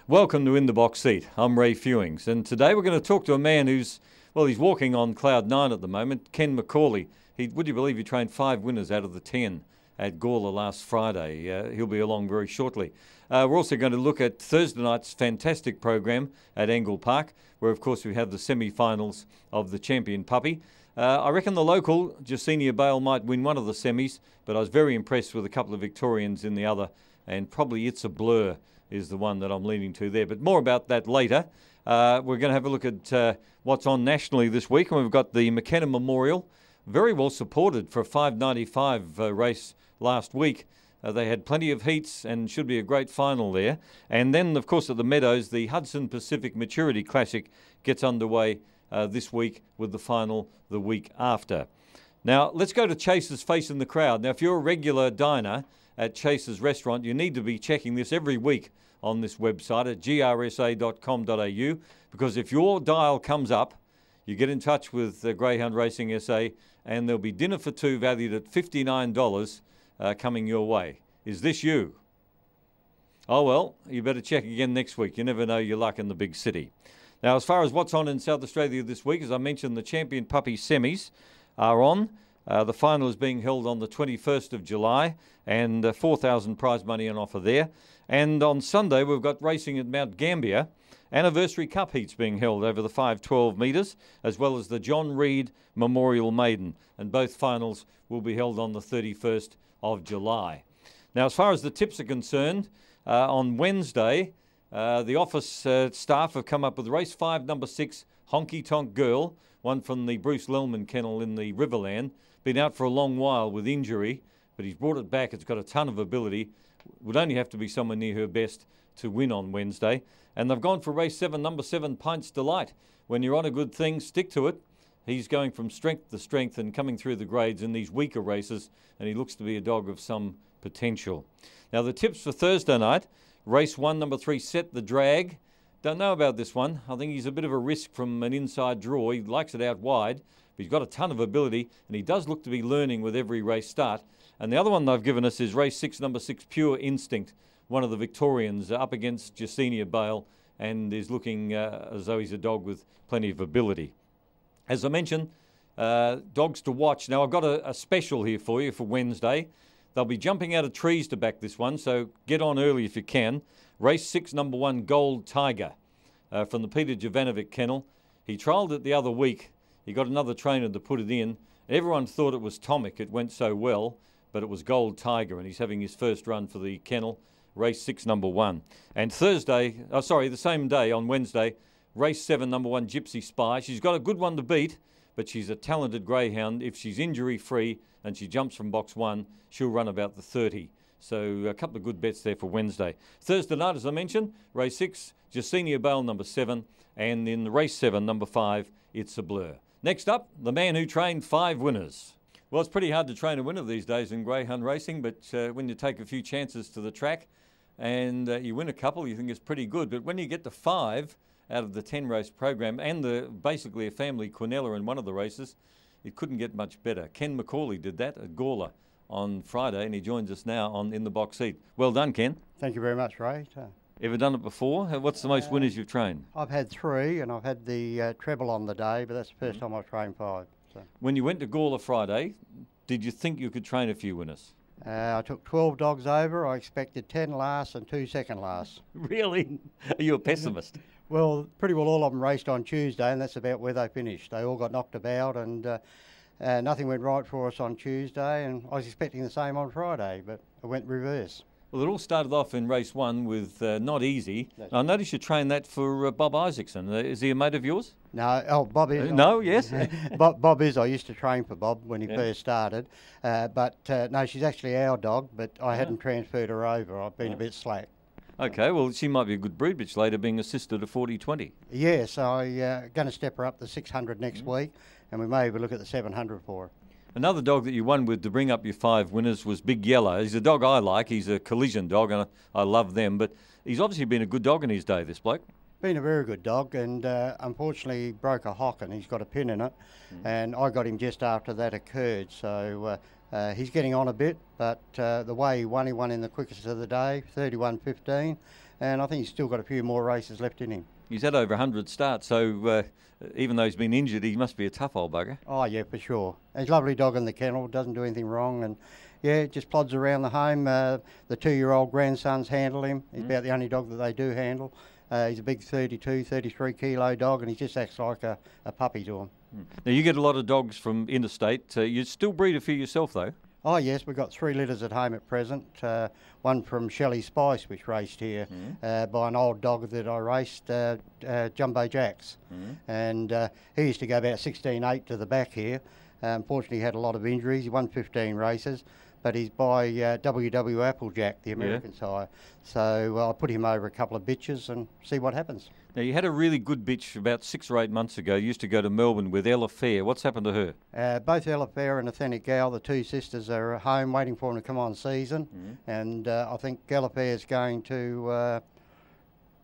Welcome to In the Box Seat. I'm Ray Fewings, and today we're going to talk to a man who's, well, he's walking on cloud nine at the moment, Ken McCauley. Would you believe he trained 5 winners out of the 10 at Gawler last Friday? He'll be along very shortly. We're also going to look at Thursday night's fantastic program at Angle Park, where of course we have the semi-finals of the Champion Puppy. I reckon the local, Jacinia Bale, might win one of the semis, but I was very impressed with a couple of Victorians in the other, and probably It's a Blur is the one that I'm leaning to there. But more about that later. We're going to have a look at what's on nationally this week, and we've got the McKenna Memorial, very well supported for a $5.95 race last week. They had plenty of heats and should be a great final there. And then, of course, at the Meadows, the Hudson Pacific Maturity Classic gets underway this week with the final the week after. Now, let's go to Chase's Facing the Crowd. Now, if you're a regular diner at Chase's restaurant, you need to be checking this every week on this website at grsa.com.au, because if your dial comes up, you get in touch with Greyhound Racing SA, and there'll be dinner for two valued at $59 coming your way. Is this you? Oh, well, you better check again next week. You never know your luck in the big city. Now, as far as what's on in South Australia this week, as I mentioned, the Champion Puppy semis are on. The final is being held on the 21st of July, and 4,000 prize money on offer there. And on Sunday, we've got racing at Mount Gambier. Anniversary Cup heats being held over the 512 metres, as well as the John Reid Memorial Maiden. And both finals will be held on the 31st of July. Now, as far as the tips are concerned, on Wednesday, the office staff have come up with race 5, number 6, Honky Tonk Girl, one from the Bruce Lellman kennel in the Riverland. Been out for a long while with injury, but he's brought it back. It's got a ton of ability. Would only have to be somewhere near her best to win on Wednesday. And they've gone for race 7, number 7, Pints Delight. When you're on a good thing, stick to it. He's going from strength to strength and coming through the grades in these weaker races, and he looks to be a dog of some potential. Now, the tips for Thursday night, race 1, number 3, Set the Drag. Don't know about this one. I think he's a bit of a risk from an inside draw. He likes it out wide, but he's got a ton of ability, and he does look to be learning with every race start. And the other one they've given us is race 6, number 6, Pure Instinct, one of the Victorians up against Jacinia Bale, and is looking as though he's a dog with plenty of ability. As I mentioned, dogs to watch. Now, I've got a special here for you for Wednesday. They'll be jumping out of trees to back this one, so get on early if you can. Race 6, number 1, Gold Tiger, from the Peter Jovanovic kennel. He trialled it the other week. He got another trainer to put it in. Everyone thought it was Tomic. It went so well, but it was Gold Tiger, and he's having his first run for the kennel, race 6, number 1. And the same day, on Wednesday, race 7, number 1, Gypsy Spy. She's got a good one to beat, but she's a talented greyhound. If she's injury-free and she jumps from box 1, she'll run about the 30. So a couple of good bets there for Wednesday. Thursday night, as I mentioned, race 6, Jacinia Bale, number 7, and in race 7, number 5, It's a Blur. Next up, the man who trained 5 winners. Well, it's pretty hard to train a winner these days in greyhound racing, but when you take a few chances to the track and you win a couple, you think it's pretty good. But when you get to 5 out of the 10-race program and basically a family quinella in one of the races, it couldn't get much better. Ken McCauley did that at Gawler on Friday, and he joins us now on In the Box Seat. Well done, Ken. Thank you very much, Ray. Ever done it before? What's the most winners you've trained? I've had 3, and I've had the treble on the day, but that's the first time I've trained 5. So. When you went to Gawler Friday, did you think you could train a few winners? I took 12 dogs over. I expected 10 last and 2 second last. Really? Are you a pessimist? Well, pretty well all of them raced on Tuesday, and that's about where they finished. They all got knocked about, and nothing went right for us on Tuesday, and I was expecting the same on Friday, but it went reverse. Well, it all started off in race 1 with Not Easy. I noticed you trained that for Bob Isaacson. Is he a mate of yours? No, Bob is. No, yes. Bob is. I used to train for Bob when he first started. No, she's actually our dog, but I hadn't transferred her over. I've been a bit slack. Okay, well, she might be a good breed bitch later, being assisted at 40-20. Yes, I'm going to step her up to 600 next week, and we may even look at the 700 for her. Another dog that you won with to bring up your 5 winners was Big Yellow. He's a dog I like. He's a collision dog, and I love them. But he's obviously been a good dog in his day, this bloke. Been a very good dog, and unfortunately he broke a hock and he's got a pin in it. And I got him just after that occurred. So He's getting on a bit, but the way he won in the quickest of the day, 31.15, and I think he's still got a few more races left in him. He's had over 100 starts, so even though he's been injured, he must be a tough old bugger. Oh yeah, for sure. He's a lovely dog in the kennel, doesn't do anything wrong, and yeah, just plods around the home. The 2-year-old grandsons handle him. He's about the only dog that they do handle. He's a big 32, 33 kilo dog, and he just acts like a puppy to him. Now you get a lot of dogs from interstate. You still breed a few yourself though? Oh yes, we've got 3 litters at home at present. One from Shelley Spice, which raced here by an old dog that I raced, Jumbo Jacks. And he used to go about 16.8 to the back here. Unfortunately, he had a lot of injuries. He won 15 races, but he's by WW Applejack, the American sire. So I'll put him over a couple of bitches and see what happens. Now you had a really good bitch about 6 or 8 months ago. You used to go to Melbourne with Ella Fair. What's happened to her? Both Ella Fair and Authentic Gal, the 2 sisters, are at home waiting for him to come on season. And I think Ella Fair's going to...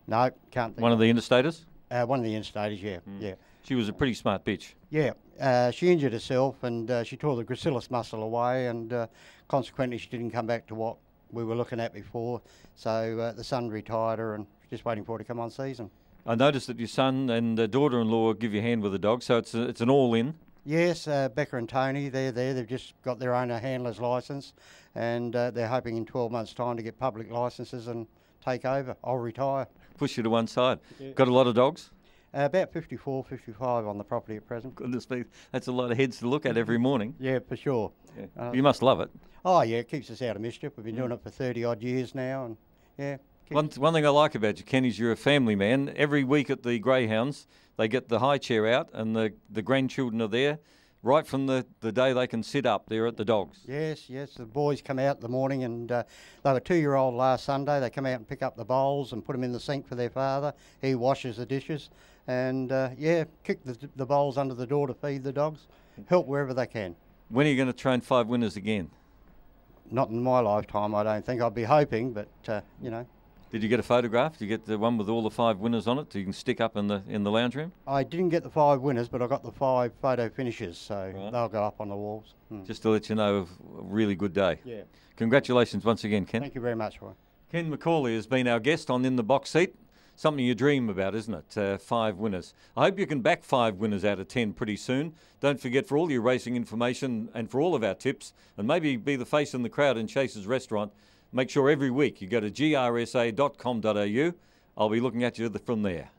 no, can't think. One of the interstaters? One of the interstaters, yeah. Yeah. She was a pretty smart bitch. Yeah, she injured herself and she tore the gracilis muscle away, and consequently she didn't come back to what we were looking at before. So the son retired her and just waiting for her to come on season. I noticed that your son and daughter-in-law give you a hand with the dog, so it's an all-in. Yes, Becca and Tony, they're there. They've just got their own handler's licence, and they're hoping in 12 months' time to get public licences and take over. I'll retire. Push you to one side. Yeah. Got a lot of dogs? About 54, 55 on the property at present. Goodness me, that's a lot of heads to look at every morning. Yeah, for sure. Yeah. You must love it. Oh yeah, it keeps us out of mischief. We've been doing it for 30 odd years now, and yeah. One thing I like about you, Ken, is you're a family man. Every week at the Greyhounds, they get the high chair out and the grandchildren are there right from the day they can sit up there at the dogs. Yes, the boys come out in the morning, and they were 2-year-old last Sunday. They come out and pick up the bowls and put them in the sink for their father. He washes the dishes and, yeah, kick the bowls under the door to feed the dogs, help wherever they can. When are you going to train 5 winners again? Not in my lifetime, I don't think. I'd be hoping, but, you know. Did you get a photograph? Did you get the one with all the 5 winners on it so you can stick up in the lounge room? I didn't get the 5 winners, but I got the 5 photo finishes, so they'll go up on the walls. Just to let you know, a really good day. Yeah. Congratulations once again, Ken. Thank you very much, Roy. Ken McCauley has been our guest on In the Box Seat. Something you dream about, isn't it? 5 winners. I hope you can back 5 winners out of 10 pretty soon. Don't forget, for all your racing information and for all of our tips, and maybe be the face in the crowd in Chase's Restaurant, make sure every week you go to grsa.com.au. I'll be looking at you from there.